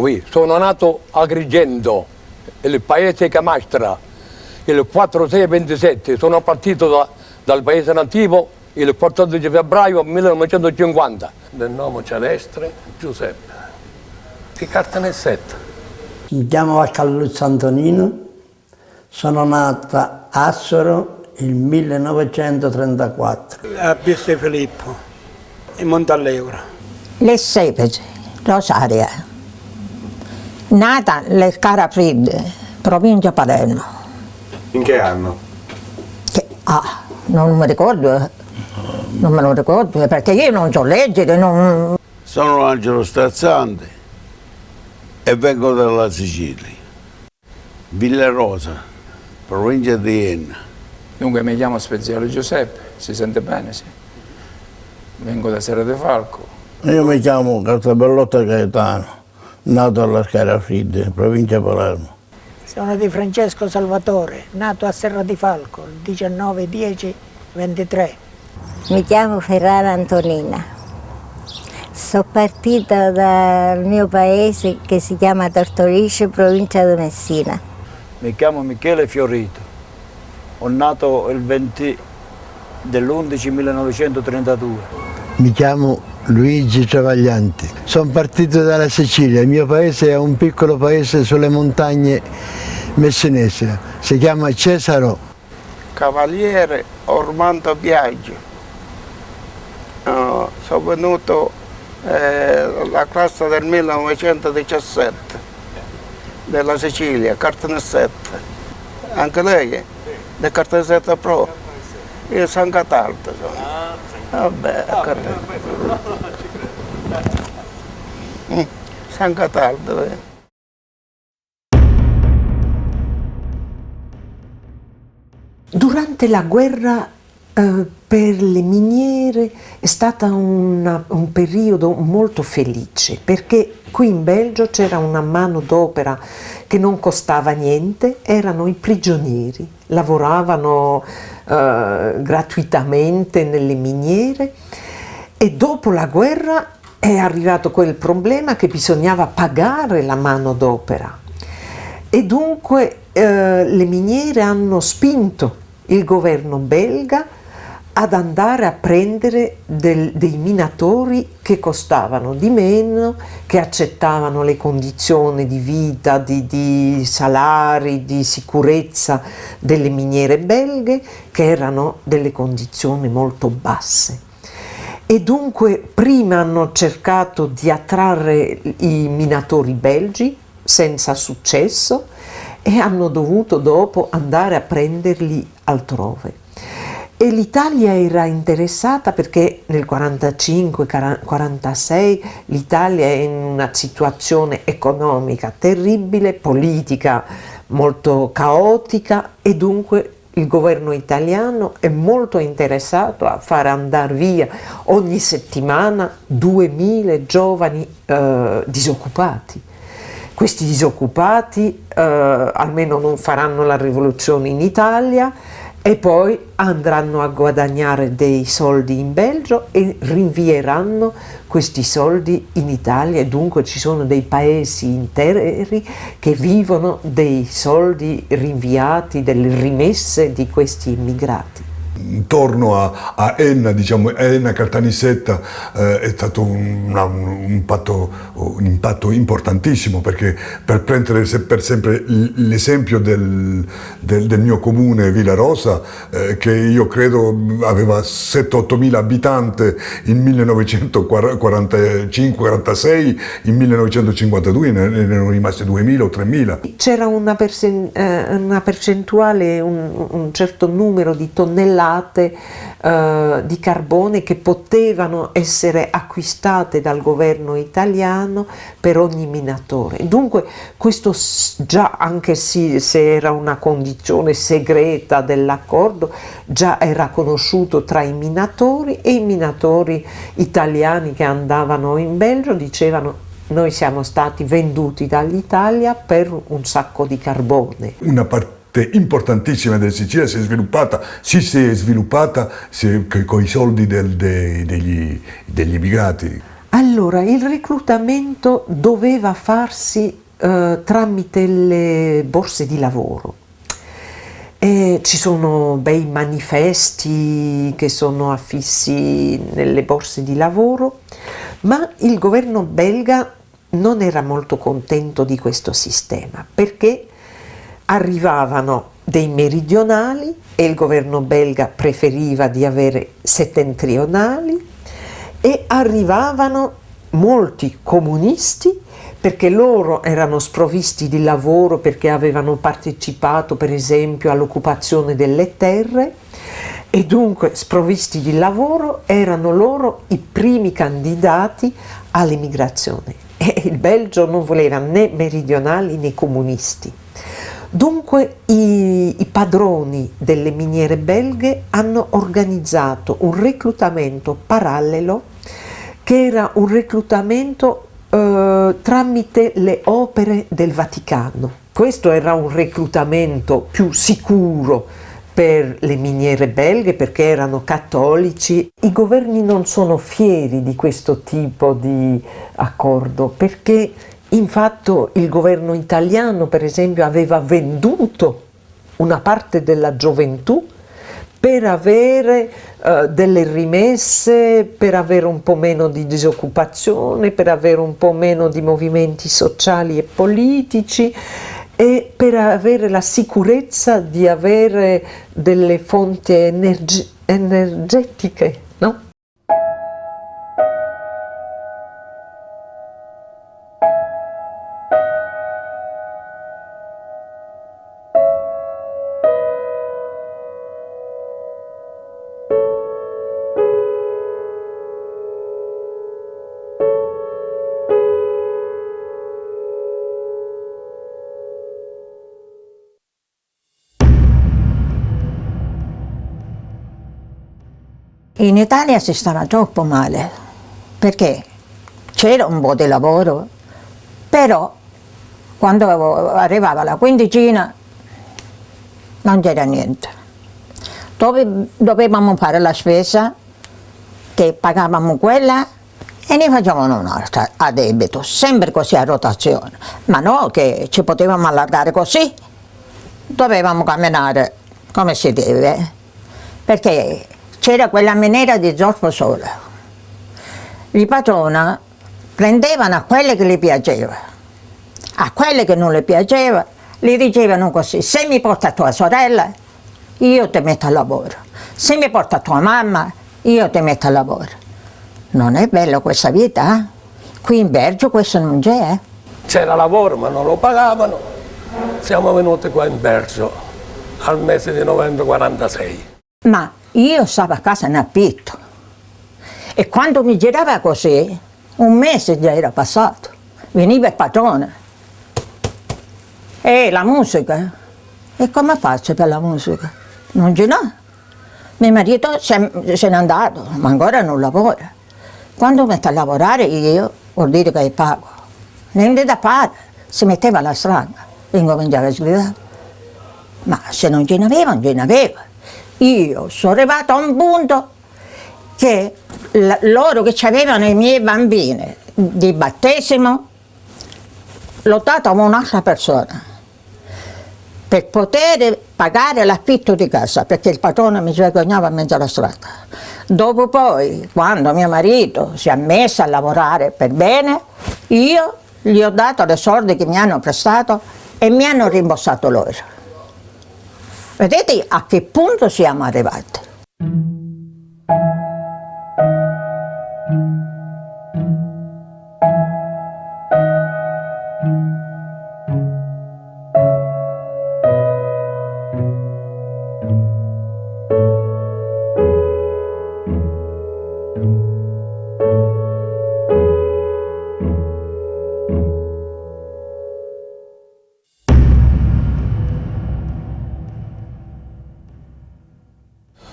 qui. Sono nato a Agrigento, il paese Camastra, il 4-6-27. Sono partito dal paese nativo il 14 febbraio 1950. Del nome Celestre Giuseppe, di Caltanissetta. Mi chiamo Vascalluzzo Antonino, sono nata a Assoro il 1934. A Pieste Filippo, in Montallegro. Le Sepeci, Rosaria. Nata alle Scarafridde, provincia Palermo. In che anno? Non mi ricordo, non me lo ricordo, perché io non so leggere, non... Sono Angelo Strazzante e vengo dalla Sicilia. Villa Rosa, provincia di Enna. Dunque mi chiamo Speziale Giuseppe, si sente bene, sì. Vengo da Serra de Falco. Io mi chiamo Castabellotta Gaetano, nato alla Scarafridde, provincia Palermo. Sono di Francesco Salvatore, nato a Serra di Falco il 19-10-23. Mi chiamo Ferrara Antonina. Sono partita dal mio paese che si chiama Tortorice, provincia di Messina. Mi chiamo Michele Fiorito. Ho nato il 20 dell'11 1932. Mi chiamo Luigi Travaglianti. Sono partito dalla Sicilia, il mio paese è un piccolo paese sulle montagne messinesi, si chiama Cesaro. Cavaliere Ormando Biagio. Sono venuto la classe del 1917 della Sicilia, Caltanissetta. Anche lei? Del Caltanissetta Pro? Io San Cataldo sono. Vabbè, San Cataldo. Durante la guerra per le miniere è stato un periodo molto felice, perché qui in Belgio c'era una manodopera che non costava niente, erano i prigionieri, lavoravano gratuitamente nelle miniere, e dopo la guerra è arrivato quel problema che bisognava pagare la manodopera, e dunque le miniere hanno spinto il governo belga ad andare a prendere dei minatori che costavano di meno, che accettavano le condizioni di vita, di salari, di sicurezza delle miniere belghe, che erano delle condizioni molto basse. E dunque prima hanno cercato di attrarre i minatori belgi, senza successo, e hanno dovuto dopo andare a prenderli altrove. E l'Italia era interessata perché nel 45-46 l'Italia è in una situazione economica terribile, politica molto caotica, e dunque il governo italiano è molto interessato a far andare via ogni settimana 2000 giovani disoccupati. Questi disoccupati almeno non faranno la rivoluzione in Italia, e poi andranno a guadagnare dei soldi in Belgio e rinvieranno questi soldi in Italia, e dunque ci sono dei paesi interi che vivono dei soldi rinviati, delle rimesse di questi immigrati. Intorno a Enna, diciamo, Enna Caltanissetta è stato un impatto importantissimo, perché per prendere per sempre l'esempio del mio comune Villa Rosa, che io credo aveva 7-8 mila abitanti in 1945-46, in 1952 ne erano rimasti 2.000 o 3.000. C'era una percentuale, un certo numero di tonnellate di carbone che potevano essere acquistate dal governo italiano per ogni minatore. Dunque questo già, anche se era una condizione segreta dell'accordo, già era conosciuto tra i minatori, e i minatori italiani che andavano in Belgio dicevano: noi siamo stati venduti dall'Italia per un sacco di carbone. Una parte importantissima della Sicilia si è sviluppata con i soldi degli immigrati. Allora, il reclutamento doveva farsi tramite le borse di lavoro. Ci sono bei manifesti che sono affissi nelle borse di lavoro, ma il governo belga non era molto contento di questo sistema, perché arrivavano dei meridionali e il governo belga preferiva di avere settentrionali, e arrivavano molti comunisti perché loro erano sprovvisti di lavoro, perché avevano partecipato per esempio all'occupazione delle terre, e dunque sprovvisti di lavoro erano loro i primi candidati all'emigrazione, e il Belgio non voleva né meridionali né comunisti. Dunque i padroni delle miniere belghe hanno organizzato un reclutamento parallelo, che era un reclutamento tramite le opere del Vaticano. Questo era un reclutamento più sicuro per le miniere belghe, perché erano cattolici. I governi non sono fieri di questo tipo di accordo, perché infatti il governo italiano, per esempio, aveva venduto una parte della gioventù per avere delle rimesse, per avere un po' meno di disoccupazione, per avere un po' meno di movimenti sociali e politici, e per avere la sicurezza di avere delle fonti energetiche, no? In Italia si stava troppo male, perché c'era un po' di lavoro, però quando arrivava la quindicina non c'era niente. Dovevamo fare la spesa, che pagavamo quella e ne facevano un'altra a debito, sempre così a rotazione. Ma no che ci potevamo allargare così, dovevamo camminare come si deve, perché c'era quella miniera di zolfo solo. I patroni prendevano a quelle che gli piaceva, a quelle che non le piaceva li dicevano così: se mi porta tua sorella io ti metto al lavoro, se mi porta tua mamma io ti metto al lavoro. Non è bello questa vita, eh? Qui in Belgio questo non c'è, eh? C'era lavoro ma non lo pagavano. Siamo venuti qua in Belgio al mese di novembre 46. Ma io stavo a casa in affitto e quando mi girava così, un mese già era passato, veniva il padrone. E la musica? E come faccio per la musica? Non ce n'ho. Mio marito se n'è andato, ma ancora non lavora. Quando metto a lavorare io, vuol dire che pago. Niente da fare, si metteva alla strada e incominciava a sgridare. Ma se non ce n'aveva, non ce n'aveva. Io sono arrivata a un punto che loro che avevano i miei bambini di battesimo l'ho dato a un'altra persona per poter pagare l'affitto di casa, perché il padrone mi vergognava in mezzo alla strada. Dopo poi, quando mio marito si è messo a lavorare per bene, io gli ho dato le soldi che mi hanno prestato e mi hanno rimborsato loro. Vedete a che punto siamo arrivati?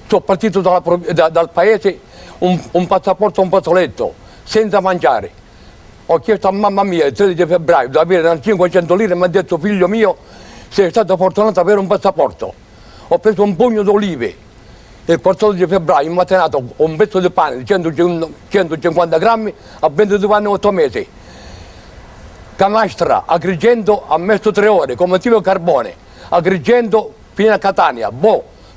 Sono partito dal paese un passaporto, un fazzoletto, senza mangiare. Ho chiesto a mamma mia il 13 febbraio di avere 500 lire e mi ha detto: figlio mio, sei stato fortunato ad avere un passaporto. Ho preso un pugno d'olive Il 14 febbraio mi ha tenato un pezzo di pane di 150 grammi a 22 anni e 8 mesi. Camastra, Agrigento, ha messo 3 ore, come tipo carbone. Agrigento fino a Catania.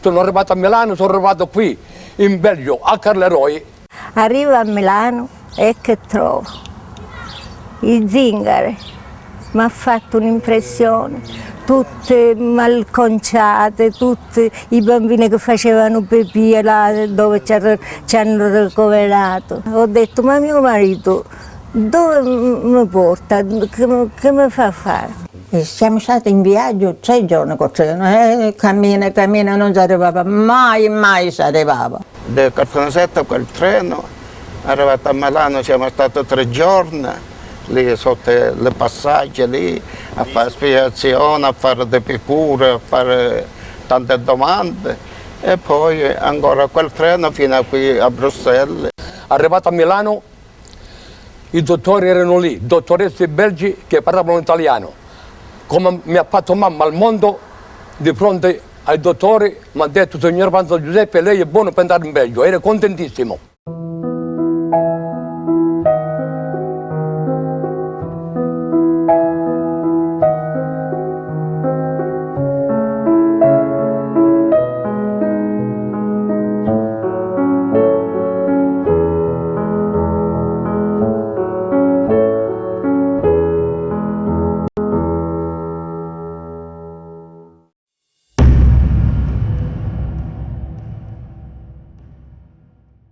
Sono arrivato a Milano, sono arrivato qui in Belgio, a Carleroi. Arrivo a Milano e che trovo? I zingari. Mi ha fatto un'impressione, tutte malconciate, tutti i bambini che facevano pipì là dove ci hanno ricoverato. Ho detto, ma mio marito dove mi porta, che mi fa fare? E siamo stati in viaggio 6 giorni con treno, cammina, non si arrivava, mai si arrivava. Da Caltanissetta quel treno, arrivato a Milano siamo stati 3 giorni, lì sotto le passaggi, lì, a fare spiegazioni, a fare delle cure, a fare tante domande e poi ancora quel treno fino a qui a Bruxelles. Arrivato a Milano, i dottori erano lì, dottoresse belgi che parlavano italiano. Come mi ha fatto mamma al mondo, di fronte ai dottori mi ha detto, signor Panzo Giuseppe, lei è buono per andare in Belgio, ero contentissimo.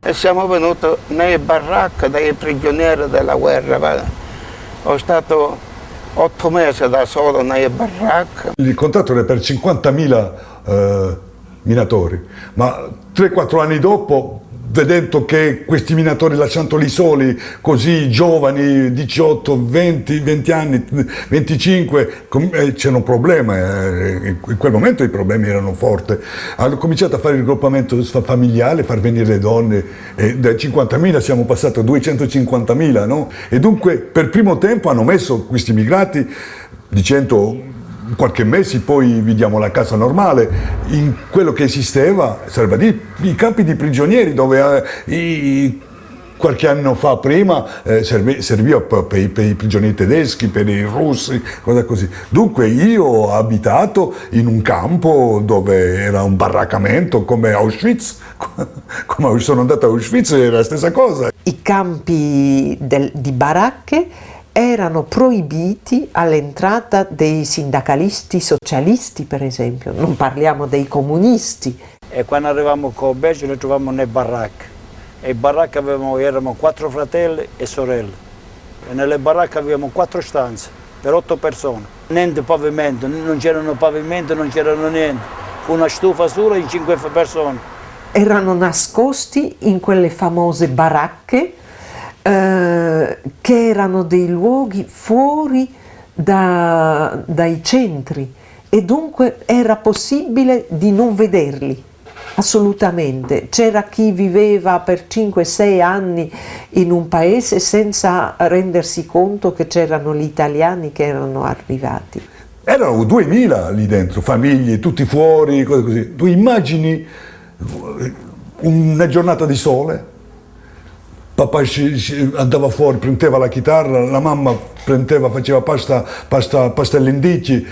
E siamo venuti nelle baracche dei prigionieri della guerra. Ho stato 8 mesi da solo nelle baracche. Il contratto era per 50.000 minatori, ma 3-4 anni dopo, vedendo che questi minatori lasciandoli soli, così giovani, 18, 20 anni, 25, c'era un problema, in quel momento i problemi erano forti. Hanno cominciato a fare il raggruppamento familiare, far venire le donne, e dai 50.000 siamo passati a 250.000, no? E dunque per primo tempo hanno messo questi immigrati dicendo qualche mese poi vi diamo la casa normale. In quello che esisteva, sarebbe a dire, i campi di prigionieri dove qualche anno fa prima serviva per i prigionieri tedeschi, per i russi, cose così. Dunque io ho abitato in un campo dove era un baraccamento come Auschwitz, come sono andato a Auschwitz era la stessa cosa. I campi di baracche erano proibiti all'entrata dei sindacalisti socialisti, per esempio, non parliamo dei comunisti. E quando arrivavamo con Belgio li trovavamo nelle baracche. E in baracche erano 4 fratelli e sorelle. E nelle baracche avevamo 4 stanze per 8 persone. Niente pavimento, non c'erano pavimento, non c'erano niente. Una stufa sola in 5 persone. Erano nascosti in quelle famose baracche che erano dei luoghi fuori dai centri e dunque era possibile di non vederli, assolutamente. C'era chi viveva per 5-6 anni in un paese senza rendersi conto che c'erano gli italiani che erano arrivati. Erano 2000 lì dentro, famiglie, tutti fuori, cose così. Tu immagini una giornata di sole? Papà andava fuori, prendeva la chitarra, la mamma faceva pasta alle lenticchie,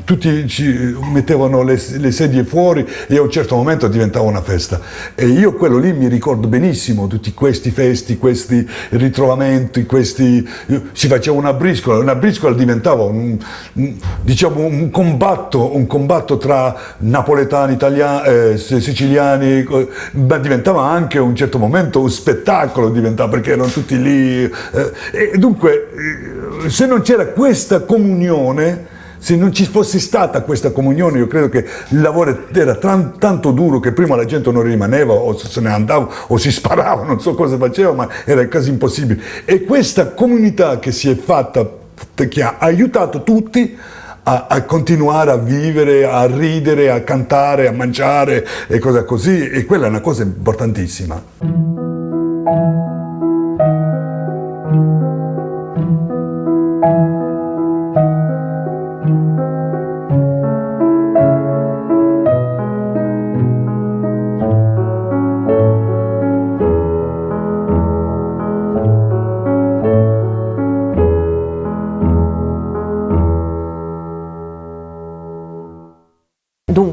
tutti ci mettevano le sedie fuori e a un certo momento diventava una festa. E io quello lì mi ricordo benissimo, tutti questi festi, questi ritrovamenti, si faceva una briscola diventava un combatto tra napoletani, italiani, siciliani, ma diventava anche a un certo momento un spettacolo, perché erano tutti lì. E dunque, se non c'era questa comunione, se non ci fosse stata questa comunione, io credo che il lavoro era tanto duro che prima la gente non rimaneva o se ne andava o si sparava, non so cosa faceva, ma era quasi impossibile. E questa comunità che si è fatta, che ha aiutato tutti a continuare a vivere, a ridere, a cantare, a mangiare e cose così, e quella è una cosa importantissima.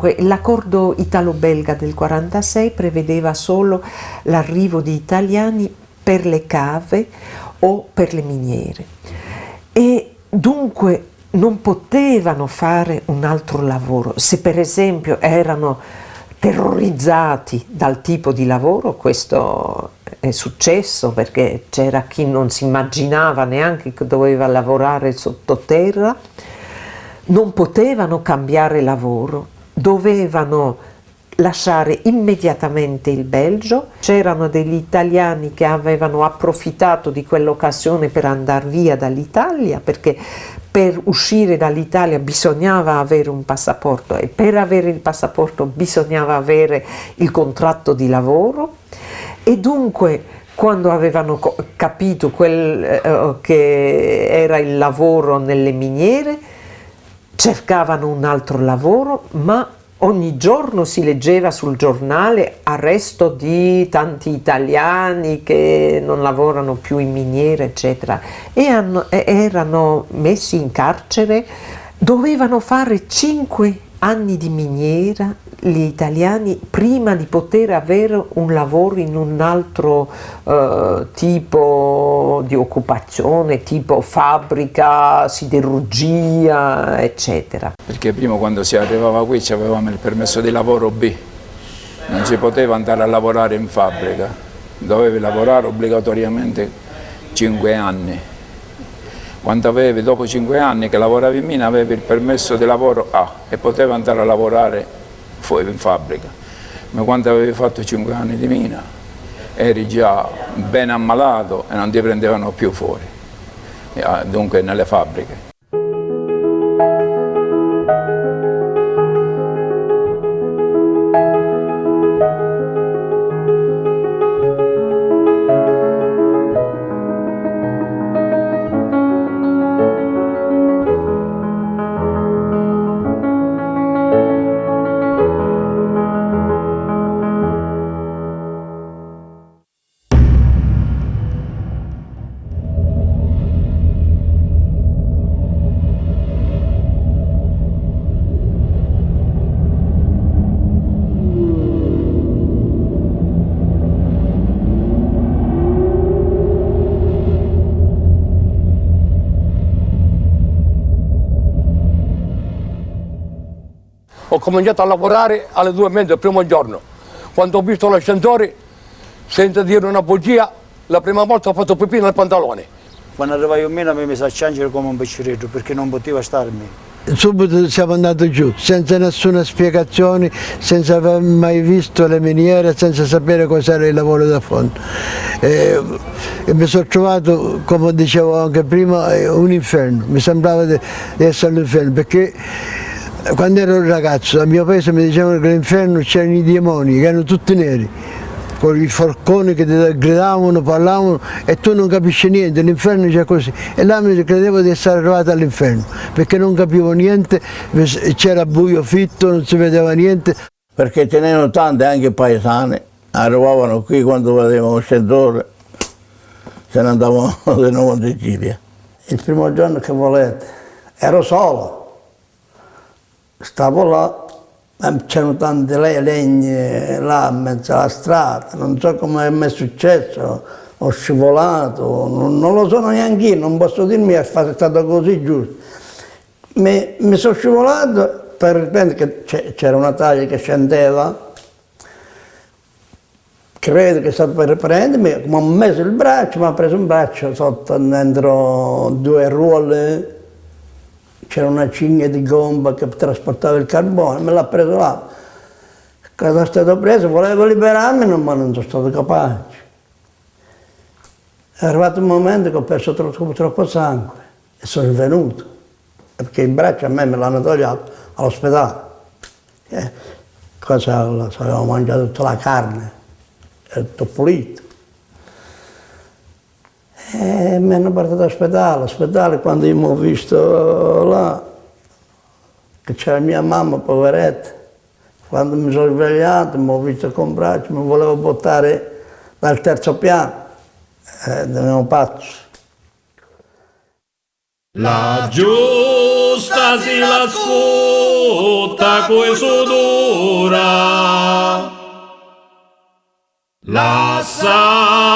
Dunque, l'accordo italo-belga del 1946 prevedeva solo l'arrivo di italiani per le cave o per le miniere e dunque non potevano fare un altro lavoro. Se per esempio erano terrorizzati dal tipo di lavoro, questo è successo perché c'era chi non si immaginava neanche che doveva lavorare sottoterra, non potevano cambiare lavoro, dovevano lasciare immediatamente il Belgio. C'erano degli italiani che avevano approfittato di quell'occasione per andare via dall'Italia, perché per uscire dall'Italia bisognava avere un passaporto e per avere il passaporto bisognava avere il contratto di lavoro e dunque quando avevano capito che era il lavoro nelle miniere cercavano un altro lavoro, ma ogni giorno si leggeva sul giornale arresto di tanti italiani che non lavorano più in miniere, eccetera, e erano messi in carcere. Dovevano fare 5 anni di miniera gli italiani prima di poter avere un lavoro in un altro tipo di occupazione, tipo fabbrica, siderurgia, eccetera. Perché prima quando si arrivava qui avevamo il permesso di lavoro B, non si poteva andare a lavorare in fabbrica, dovevi lavorare obbligatoriamente 5 anni. Quando avevi, dopo 5 anni che lavoravi in mina, avevi il permesso di lavoro A e potevi andare a lavorare fuori in fabbrica. Ma quando avevi fatto 5 anni di mina, eri già ben ammalato e non ti prendevano più fuori, dunque nelle fabbriche. Ho cominciato a lavorare alle 2:30 del primo giorno. Quando ho visto l'ascensore, senza dire una bugia, la prima volta ho fatto pipì nel pantalone. Quando arrivai in mina mi mise a piangere come un pecceretto perché non poteva starmi. Subito siamo andati giù, senza nessuna spiegazione, senza aver mai visto le miniere, senza sapere cos'era il lavoro da fondo. E mi sono trovato, come dicevo anche prima, un inferno, mi sembrava di essere all'inferno, perché quando ero un ragazzo, al mio paese mi dicevano che all'inferno c'erano i demoni, che erano tutti neri, con i forconi che ti gridavano, parlavano e tu non capisci niente, l'inferno c'è così. E là mi credevo di essere arrivato all'inferno, perché non capivo niente, c'era buio fitto, non si vedeva niente. Perché tenevano tante anche paesane, arrivavano qui quando vedevano un scendore, se ne andavano di nuovo in Sicilia. Il primo giorno che volete, ero solo. Stavo là, c'erano tante legni là in mezzo alla strada, non so come mi è successo, ho scivolato, non lo so neanche io, non posso dirmi che è stato così giusto. Mi sono scivolato perché c'era una taglia che scendeva, credo che è stato per prendermi, come ho messo il braccio, mi ha preso un braccio sotto dentro 2 ruole. C'era una cinghia di gomma che trasportava il carbone, me l'ha preso là. Quando è stato preso, volevo liberarmi, ma non sono stato capace. È arrivato un momento che ho perso troppo sangue e sono venuto, perché il braccio a me me l'hanno togliato all'ospedale. Cosa avevo mangiato tutta la carne, era tutto pulito. E mi hanno portato all'ospedale quando io mi ho visto là, che c'era mia mamma, poveretta. Quando mi sono svegliato, mi ho visto con braccio, mi volevo buttare dal 3° piano, diventavo pazzo. La giusta si la scuola. tutta coi sudura. Lasciano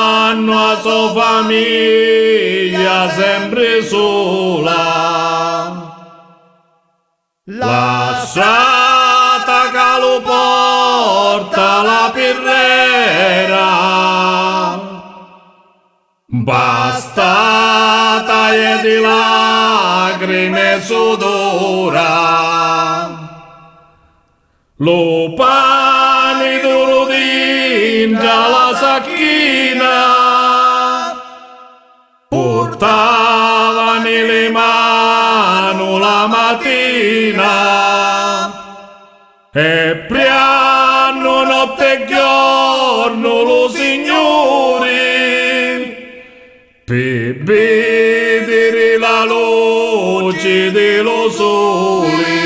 a sua famiglia sempre sola. Lasciata che lo porta la pirrera. Bastata e di lacrime e sudora. Lo pane duro dintra la sacchina. Portava nelle mani la mattina. E piano notte e giorno lo signori. Per vedere la luce dello sole.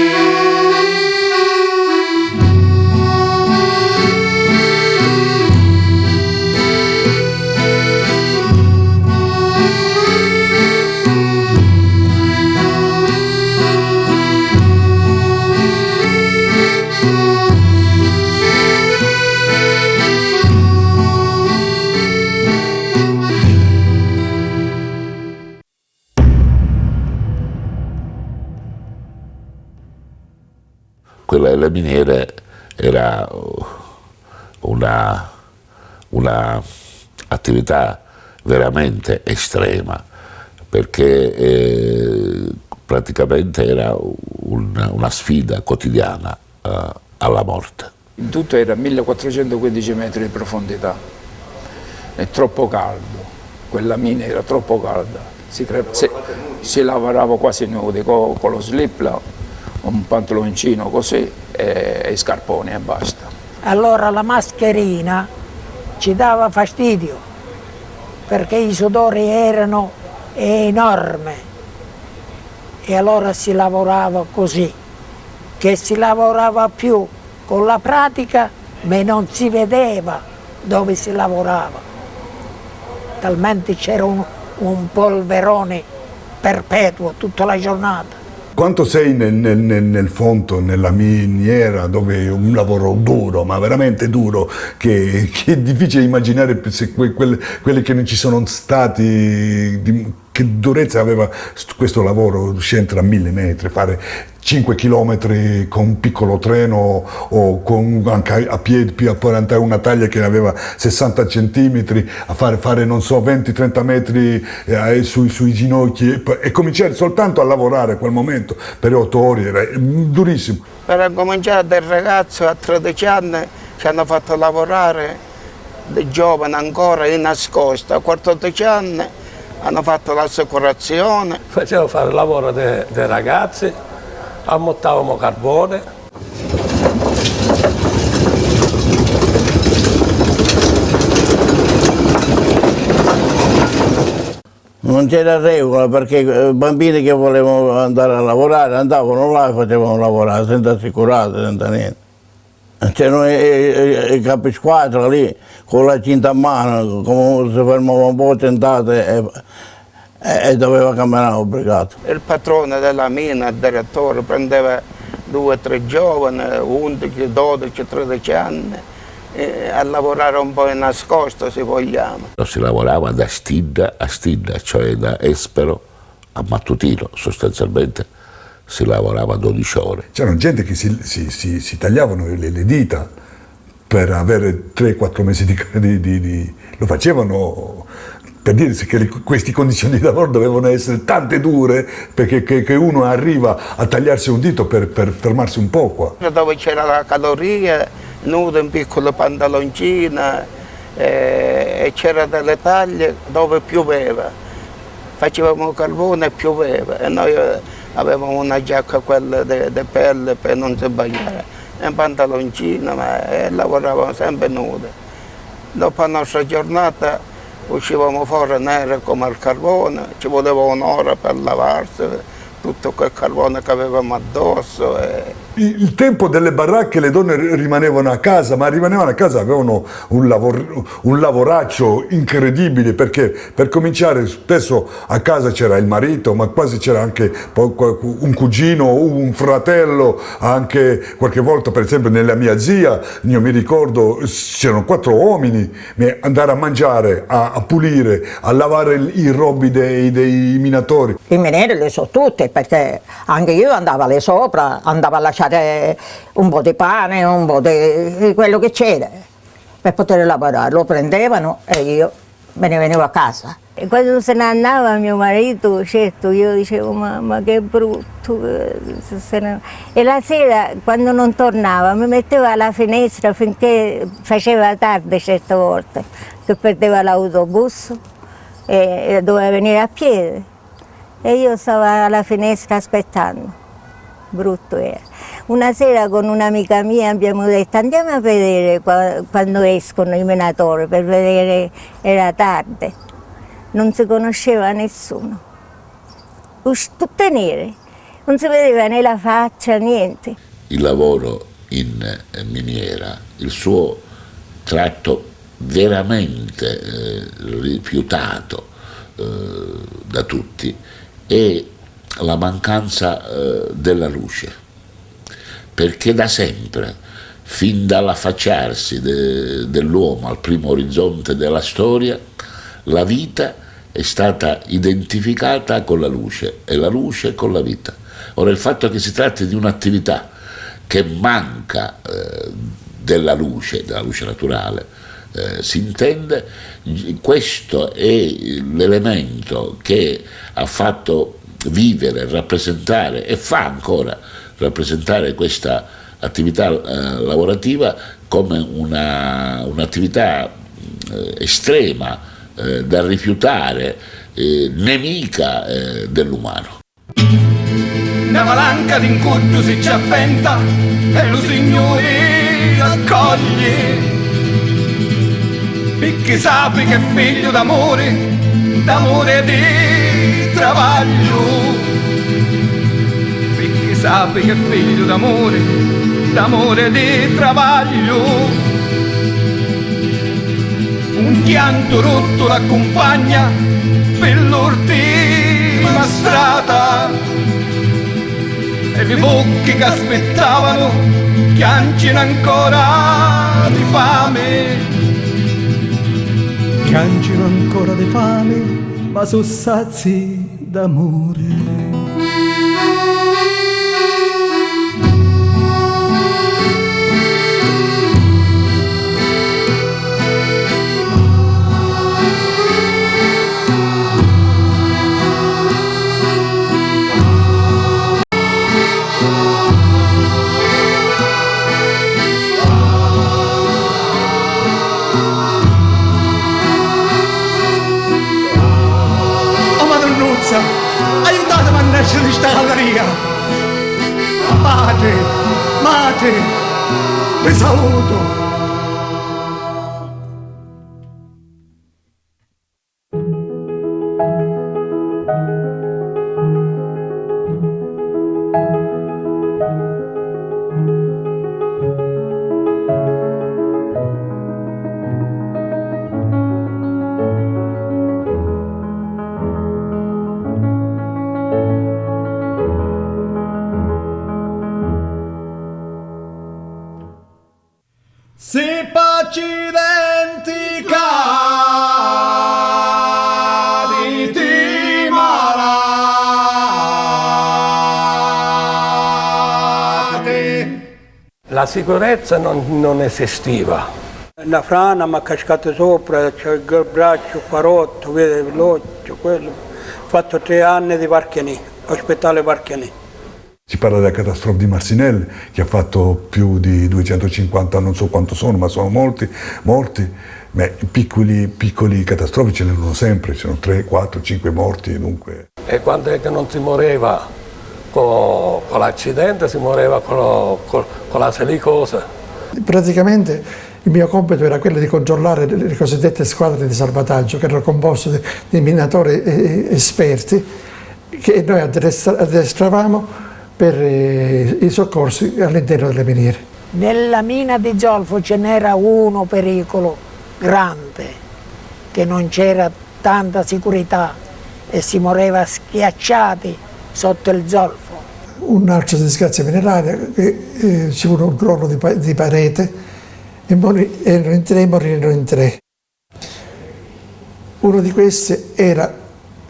Quella delle miniere era una attività veramente estrema, perché praticamente era una sfida quotidiana alla morte. In tutto era 1415 metri di profondità, è troppo caldo, quella mina era troppo calda, si lavorava quasi nudi con lo slip, un pantaloncino così e i scarponi e basta. Allora la mascherina ci dava fastidio perché i sudori erano enormi e allora si lavorava così, che si lavorava più con la pratica ma non si vedeva dove si lavorava, talmente c'era un polverone perpetuo tutta la giornata. Quanto sei nel fondo, nella miniera, dove è un lavoro duro, ma veramente duro, che è difficile immaginare se quelli che non ci sono stati, che durezza aveva questo lavoro, scendere a 1000 metri, fare 5 chilometri con un piccolo treno o anche a piedi, più a poi andare una taglia che aveva 60 centimetri, a fare non so 20-30 metri sui ginocchi e cominciare soltanto a lavorare a quel momento per 8 ore, era durissimo. Per cominciare da ragazzo a 13 anni ci hanno fatto lavorare, da giovane ancora in nascosto, a 14 anni hanno fatto l'assicurazione. Facevo fare il lavoro dei ragazzi, ammottavamo carbone. Non c'era regola perché i bambini che volevano andare a lavorare andavano là e facevano lavorare senza assicurate, senza niente. C'erano i capisquadra lì con la cinta a mano, come si fermava un po' tentate e doveva camminare obbligato. Il padrone della mina, il direttore, prendeva 2 o 3 giovani, 11, 12, 13 anni, a lavorare un po' in nascosto, se vogliamo. Si lavorava da stidda a stidda, cioè da Espero a Mattutino, sostanzialmente si lavorava 12 ore. C'era gente che si tagliavano le dita per avere 3-4 mesi lo facevano per dire che queste condizioni di lavoro dovevano essere tante dure perché che uno arriva a tagliarsi un dito per fermarsi un po' qua. Dove c'era la caloria, nudo in piccole pantaloncine e c'era delle taglie dove pioveva. Facevamo carbone e pioveva e noi avevamo una giacca quella di pelle per non si bagnare, e un pantaloncino, ma lavoravamo sempre nude. Dopo la nostra giornata uscivamo fuori nere come il carbone, ci voleva un'ora per lavarsi, tutto quel carbone che avevamo addosso. Il tempo delle baracche le donne rimanevano a casa, ma rimanevano a casa, avevano un lavoraccio incredibile, perché per cominciare spesso a casa c'era il marito, ma quasi c'era anche un cugino, un fratello, anche qualche volta, per esempio nella mia zia, io mi ricordo c'erano 4 uomini, andare a mangiare, a pulire, a lavare i robi dei minatori. Le miniere le so tutte, perché anche io andavo alle sopra, andavo a lasciare un po' di pane, un po' di quello che c'era per poter lavorare. Lo prendevano e io me ne venivo a casa. E quando se ne andava mio marito, certo, io dicevo ma che brutto. E la sera, quando non tornava, mi metteva alla finestra finché faceva tardi certe volte, che perdeva l'autobus e doveva venire a piedi. E io stavo alla finestra aspettando. Brutto era. Una sera con un'amica mia abbiamo detto andiamo a vedere quando escono i minatori, per vedere, era tardi. Non si conosceva nessuno. Tutte nere, non si vedeva né la faccia, niente. Il lavoro in miniera, il suo tratto veramente rifiutato da tutti è la mancanza della luce, perché da sempre, fin dall'affacciarsi dell'uomo al primo orizzonte della storia, la vita è stata identificata con la luce e la luce con la vita. Ora, il fatto che si tratti di un'attività che manca della luce naturale, si intende, questo è l'elemento che ha fatto vivere, rappresentare e fa ancora rappresentare questa attività lavorativa come un'attività estrema da rifiutare, nemica dell'umano. Una valanca d'incurto si ci appenta e lo Signore accoglie, perché sappi che è figlio d'amore e di travaglio, perché sappi che è figlio d'amore e di travaglio. Un pianto rotto l'accompagna per l'ultima strada e le bocche che aspettavano piangono ancora di fame. Piangono ancora di fame, ma sono sazi d'amore. Aiutatemi a nascere di sta galleria. Madre, vi saluto. Si paci dimenticare ti malati. La sicurezza non esistiva. Una frana mi ha cascato sopra, c'è il braccio qua rotto, vede l'occhio, quello. Ho fatto 3 anni di Varchianì, ospedale Varchianì. Si parla della catastrofe di Marcinelle, che ha fatto più di 250, non so quanto sono, ma sono morti. Beh, piccoli catastrofi ce n'erano sempre, ci sono 3, 4, 5 morti, dunque. E quando è che non si moriva con l'accidente, si moriva con la silicosa. Praticamente il mio compito era quello di controllare le cosiddette squadre di salvataggio, che erano composte di minatori esperti, che noi addestravamo per i soccorsi all'interno delle miniere. Nella mina di Zolfo ce n'era uno pericolo grande, che non c'era tanta sicurezza e si moriva schiacciati sotto il zolfo. Un'altra disgrazia mineraria, che ci fu un crollo di parete e morirono in tre. Uno di questi era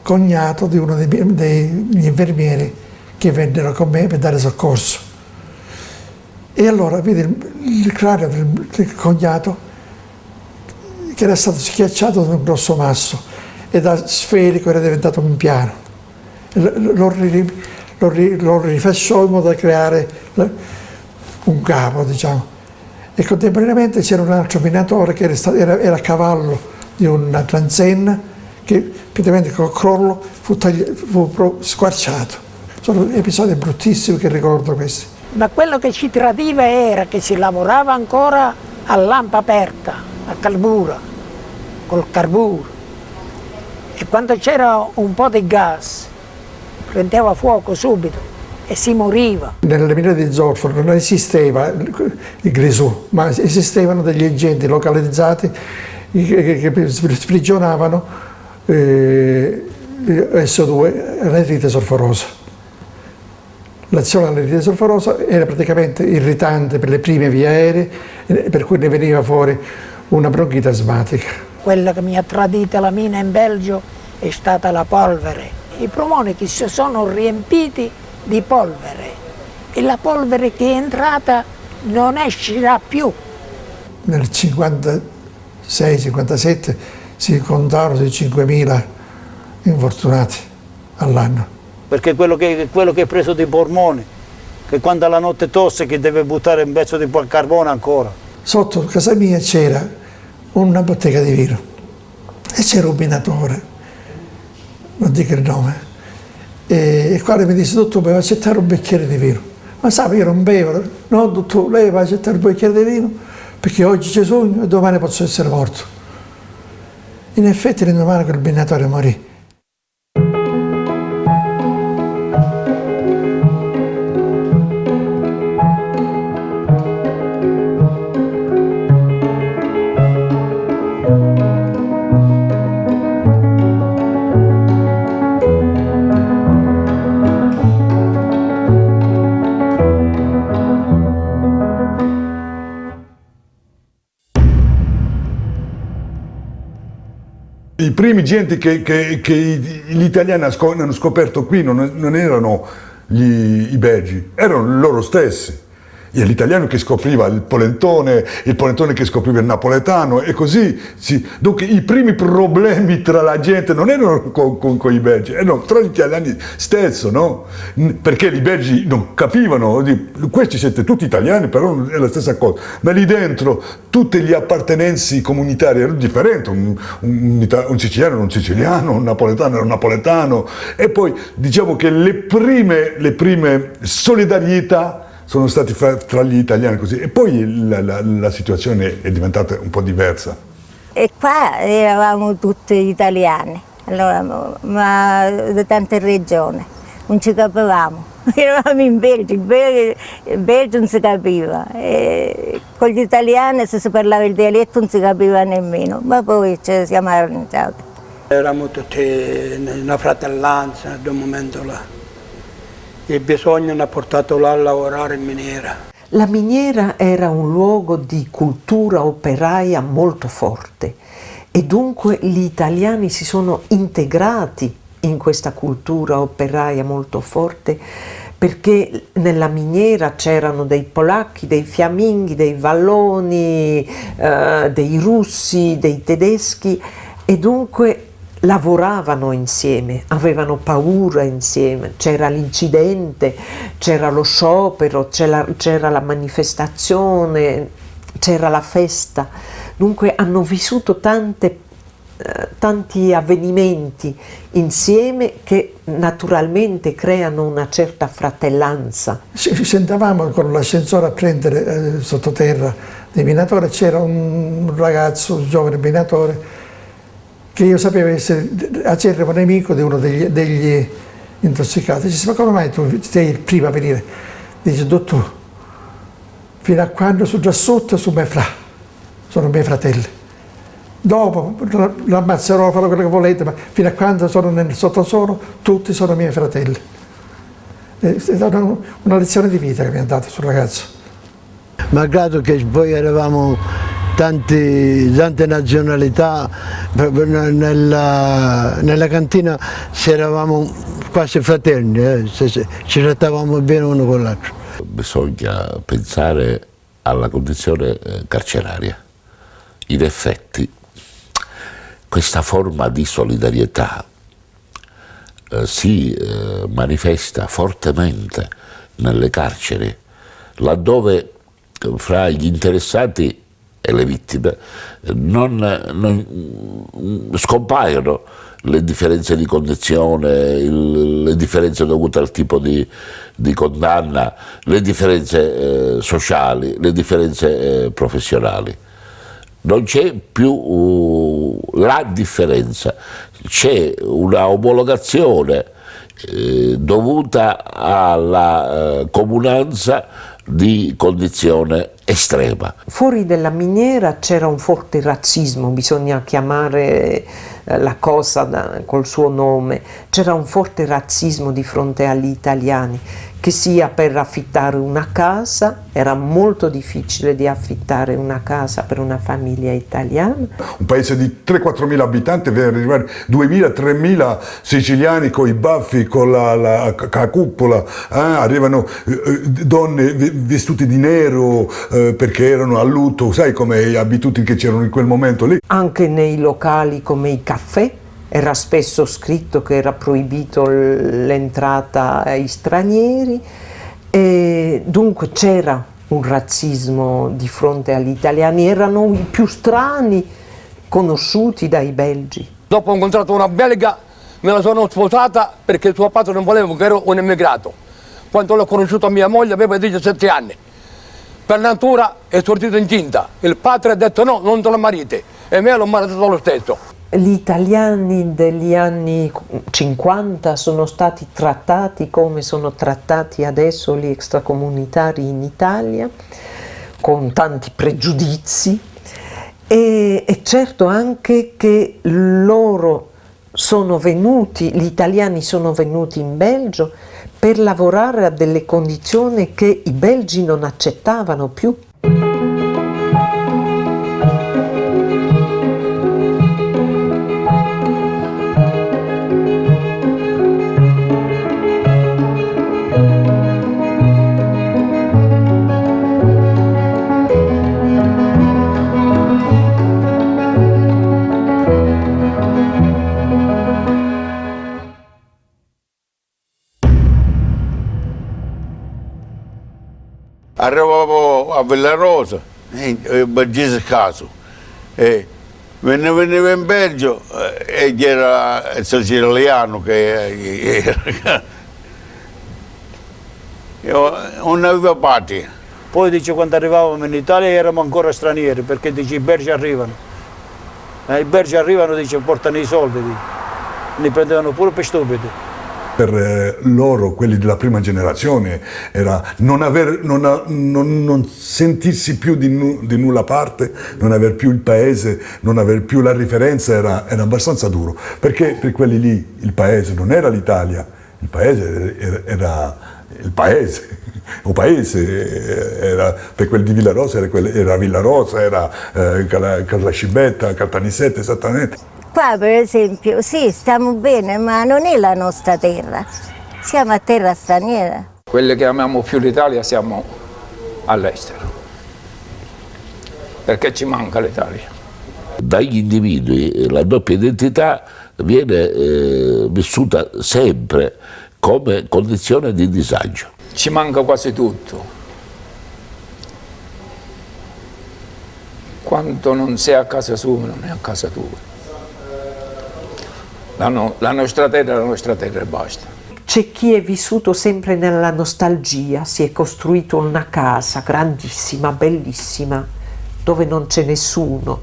cognato di uno degli infermieri che vennero con me per dare soccorso. E allora vidi il cranio del cognato che era stato schiacciato da un grosso masso e da sferico era diventato un piano. Lo rifacciò in modo da creare un capo, diciamo. E contemporaneamente c'era un altro minatore che era a cavallo di una transenna che praticamente col crollo fu squarciato. Sono episodi bruttissimi che ricordo questi. Ma quello che ci tradiva era che si lavorava ancora a lampa aperta, a carbura, col carburo. E quando c'era un po' di gas, prendeva fuoco subito e si moriva. Nelle miniere di zolfo non esisteva il grisù, ma esistevano degli agenti localizzati che sprigionavano SO2, anidride solforosa. L'azione dell'anidride solforosa era praticamente irritante per le prime vie aeree, per cui ne veniva fuori una bronchite asmatica. Quella che mi ha tradito la mina in Belgio è stata la polvere. I polmoni che si sono riempiti di polvere e la polvere che è entrata non escerà più. Nel 56-57 si contarono sui 5.000 infortunati all'anno. Perché quello che è preso di polmoni, che quando la notte tosse che deve buttare un pezzo di carbone ancora. Sotto casa mia c'era una bottega di vino e c'era un minatore, non dico il nome, e il quale mi disse: dottore, mi va a accettare un bicchiere di vino. Ma sa, io non bevo. No, dottore, lei va a accettare un bicchiere di vino perché oggi c'è sogno e domani posso essere morto. In effetti l'indomani quel minatore morì. I primi genti che gli italiani hanno scoperto qui non erano i belgi, erano loro stessi. E l'italiano che scopriva il polentone che scopriva il napoletano e così. Dunque i primi problemi tra la gente non erano con i belgi, erano tra gli italiani stesso, no? Perché i belgi non capivano, questi siete tutti italiani, però è la stessa cosa. Ma lì dentro tutte le appartenenze comunitarie erano differenti, un siciliano era un siciliano, un napoletano era un napoletano. E poi diciamo che le prime solidarietà sono stati tra gli italiani così, e poi la situazione è diventata un po' diversa. E qua eravamo tutti italiani, allora, ma da tante regioni, non ci capivamo. Eravamo in Belgio, il Belgio non si capiva, e con gli italiani se si parlava il dialetto non si capiva nemmeno, ma poi ci siamo arrangiati. Eravamo tutti in una fratellanza da un momento là. Il bisogno mi ha portato là a lavorare in miniera. La miniera era un luogo di cultura operaia molto forte e dunque gli italiani si sono integrati in questa cultura operaia molto forte, perché nella miniera c'erano dei polacchi, dei fiamminghi, dei valloni, dei russi, dei tedeschi, e dunque lavoravano insieme, avevano paura insieme, c'era l'incidente, c'era lo sciopero, c'era la manifestazione, c'era la festa. Dunque hanno vissuto tanti avvenimenti insieme che naturalmente creano una certa fratellanza. Ci sentavamo con l'ascensore a prendere sottoterra dei minatori, c'era un ragazzo, un giovane minatore, che io sapevo essere acerrimo nemico di uno degli intossicati. Dice, ma come mai tu sei il primo a venire? Dice, dottore, fino a quando sono già sotto sono miei fratelli. Dopo l'ammazzerò, farò quello che volete, ma fino a quando sono nel sottosolo, tutti sono miei fratelli. È stata una lezione di vita che mi ha dato sul ragazzo. Malgrado che poi eravamo tante nazionalità, nella cantina eravamo quasi fraterni, ci trattavamo bene uno con l'altro. Bisogna pensare alla condizione carceraria. In effetti questa forma di solidarietà si manifesta fortemente nelle carceri, laddove fra gli interessati e le vittime non scompaiono le differenze di condizione, le differenze dovute al tipo di condanna, le differenze sociali, le differenze professionali. Non c'è più la differenza, c'è una omologazione dovuta alla comunanza di condizione estrema. Fuori della miniera c'era un forte razzismo, bisogna chiamare la cosa col suo nome, c'era un forte razzismo di fronte agli italiani, che sia per affittare una casa, era molto difficile di affittare una casa per una famiglia italiana. Un paese di 3-4 mila abitanti, per arrivare 2.000-3.000 siciliani con i baffi, con la cupola, arrivano donne vestute di nero perché erano a lutto, sai come le abitudini che c'erano in quel momento lì. Anche nei locali come i caffè era spesso scritto che era proibito l'entrata ai stranieri, e dunque c'era un razzismo di fronte agli italiani, erano i più strani conosciuti dai belgi. Dopo ho incontrato una belga, me la sono sposata perché suo padre non voleva che ero un immigrato. Quando l'ho conosciuta mia moglie aveva 17 anni. Per natura è sortito incinta. Il padre ha detto no, non te la mariti, e me l'ho maritato lo stesso. Gli italiani degli anni 50 sono stati trattati come sono trattati adesso gli extracomunitari in Italia, con tanti pregiudizi, e certo anche che loro sono venuti, gli italiani sono venuti in Belgio per lavorare a delle condizioni che i belgi non accettavano più. Arrivavo a Villarosa, Bergese caso, veniva in Belgio e c'era il siciliano che non aveva patria. Poi dice quando arrivavamo in Italia eravamo ancora stranieri, perché dice i belgi arrivano. I belgi arrivano, dice, portano i soldi, li prendevano pure per stupidi. Per loro, quelli della prima generazione, era non sentirsi più di nulla parte, non aver più il paese, non aver più la riferenza, era abbastanza duro, perché per quelli lì il paese non era l'Italia, il paese era il paese. O paese, era, per quelli di Villarosa era Villarosa, era Casacibetta, Caltanissette, esattamente. Qua per esempio, sì, stiamo bene, ma non è la nostra terra, siamo a terra straniera. Quelli che amiamo più l'Italia siamo all'estero, perché ci manca l'Italia. Dagli individui la doppia identità viene vissuta sempre come condizione di disagio. Ci manca quasi tutto. Quando non sei a casa sua, non è a casa tua. La nostra terra è la nostra terra e basta. C'è chi è vissuto sempre nella nostalgia, si è costruito una casa grandissima, bellissima, dove non c'è nessuno,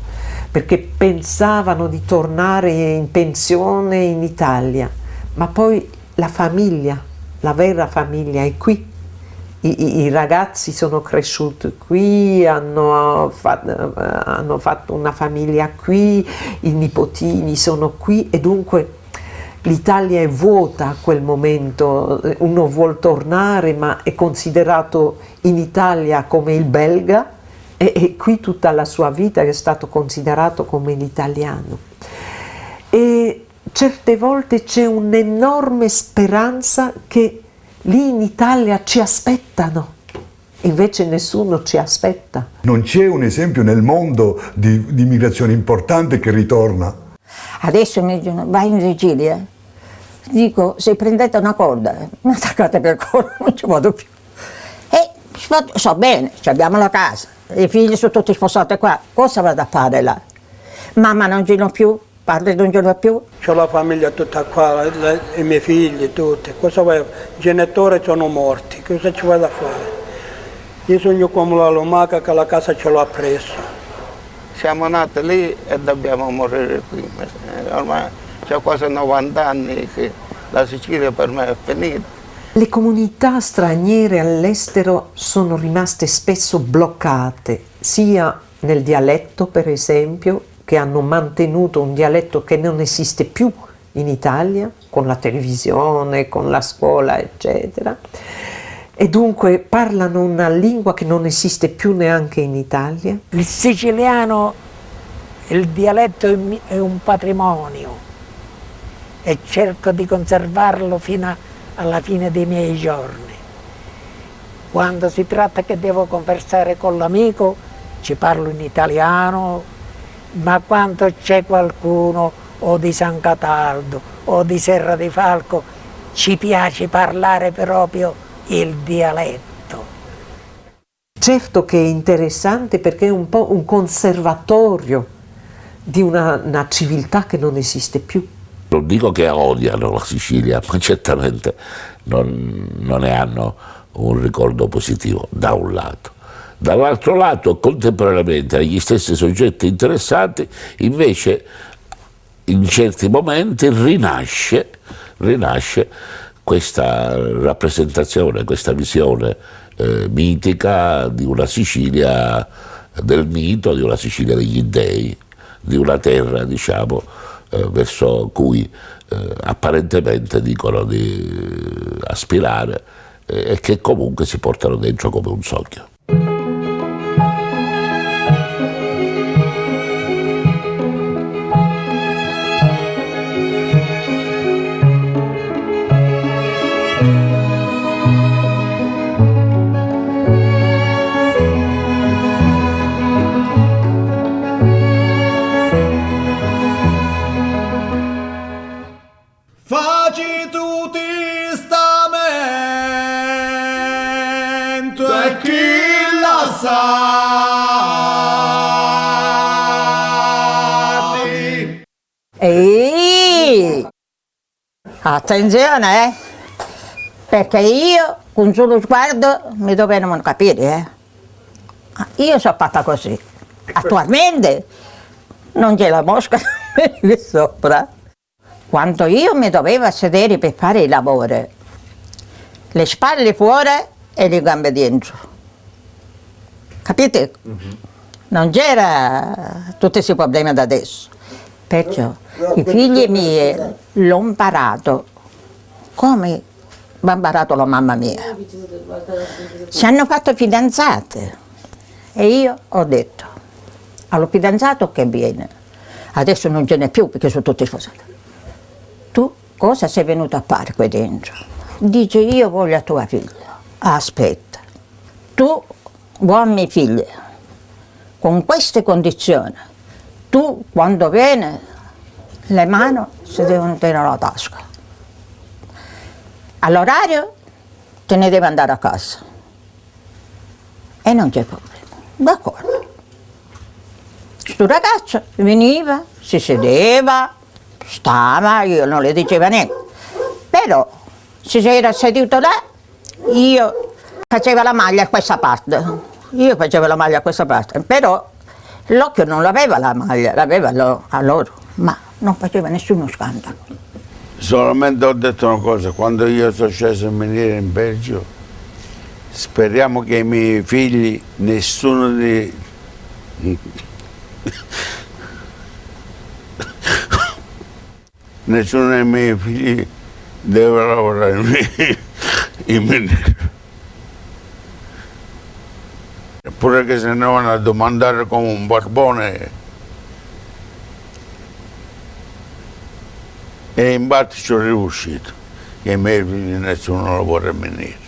perché pensavano di tornare in pensione in Italia, ma poi la famiglia, la vera famiglia è qui. I ragazzi sono cresciuti qui, hanno fatto una famiglia qui, i nipotini sono qui e dunque l'Italia è vuota a quel momento, uno vuol tornare ma è considerato in Italia come il belga e qui tutta la sua vita è stato considerato come l'italiano. E certe volte c'è un'enorme speranza che lì in Italia ci aspettano, invece nessuno ci aspetta. Non c'è un esempio nel mondo di immigrazione importante che ritorna. Adesso mi dicono, vai in Sicilia, dico, se prendete una corda, mi attaccate per corda, non ci vado più. E so bene, abbiamo la casa, i figli sono tutti sposati qua, cosa vado a fare là? Mamma non gira più, padre non gira più. C'ho la famiglia tutta qua, i miei figli, tutti. Cosa vuoi? I genitori sono morti, cosa ci vado a fare? Io sogno come la lumaca che la casa ce l'ho appresso. Siamo nati lì e dobbiamo morire qui. Ormai c'ho quasi 90 anni che la Sicilia per me è finita. Le comunità straniere all'estero sono rimaste spesso bloccate, sia nel dialetto per esempio, che hanno mantenuto un dialetto che non esiste più in Italia, con la televisione, con la scuola, eccetera, e dunque parlano una lingua che non esiste più neanche in Italia. Il siciliano, il dialetto è un patrimonio e cerco di conservarlo fino alla fine dei miei giorni. Quando si tratta che devo conversare con l'amico, ci parlo in italiano, ma quando c'è qualcuno o di San Cataldo o di Serra di Falco, ci piace parlare proprio il dialetto. Certo che è interessante perché è un po' un conservatorio di una civiltà che non esiste più. Non dico che odiano la Sicilia, ma certamente non ne hanno un ricordo positivo, da un lato. Dall'altro lato, contemporaneamente agli stessi soggetti interessati, invece in certi momenti rinasce questa rappresentazione, questa visione mitica di una Sicilia del mito, di una Sicilia degli dei, di una terra, diciamo, verso cui apparentemente dicono di aspirare e che comunque si portano dentro come un sogno. Faci tutti stamento e chi la sa. Ehi! Attenzione, perché io con solo sguardo mi dovevano capire, Io sono fatta così. Attualmente non c'è la mosca lì sopra. Quando io mi dovevo sedere per fare il lavoro, le spalle fuori e le gambe dentro. Capite? Non c'era tutti questi problemi da adesso. Perciò i figli miei l'ho imparato come ha imparato la mamma mia. Si hanno fatto fidanzate e io ho detto allo fidanzato che viene, adesso non ce n'è più perché sono tutti sposati. Tu cosa sei venuto a fare qui dentro? Dice io voglio tua figlia. Aspetta, tu vuoi mia figlia con queste condizioni. Tu quando viene le mani si devono tenere alla tasca. All'orario te ne devi andare a casa. E non c'è problema. D'accordo. Sto ragazzo veniva, si sedeva, stava, io non le diceva niente. Però se si era seduto là, io facevo la maglia a questa parte. Io facevo la maglia a questa parte, però l'occhio non l'aveva la maglia, l'aveva a loro, ma non faceva nessuno scandalo. Solamente ho detto una cosa, quando io sono sceso a venire in Belgio, speriamo che i miei figli, nessuno di... nessuno dei miei figli deve lavorare in miniera. Eppure che se ne vanno a domandare come un barbone. E infatti ci sono riuscito, che i miei figli nessuno lavora in miniera.